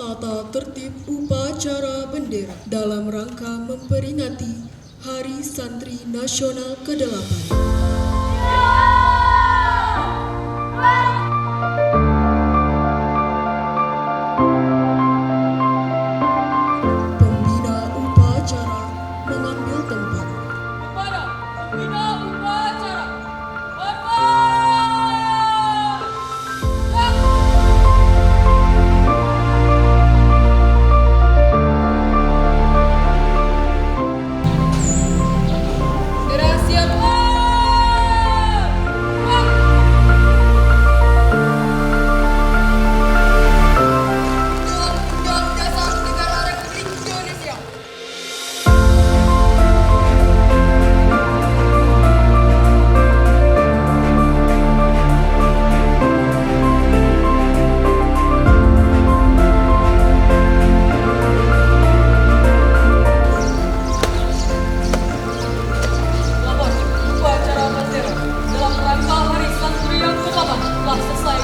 Tata tertib upacara bendera dalam rangka memperingati Hari Santri Nasional ke-8. Pembina upacara mengambil tempat. Kepada pembina upacara, hormat! Gerak siap, Undang-Undang Dasar Negara Republik Indonesia. Lapor upacara bendera dalam rangka Hari Santri yang ke-8 telah selesai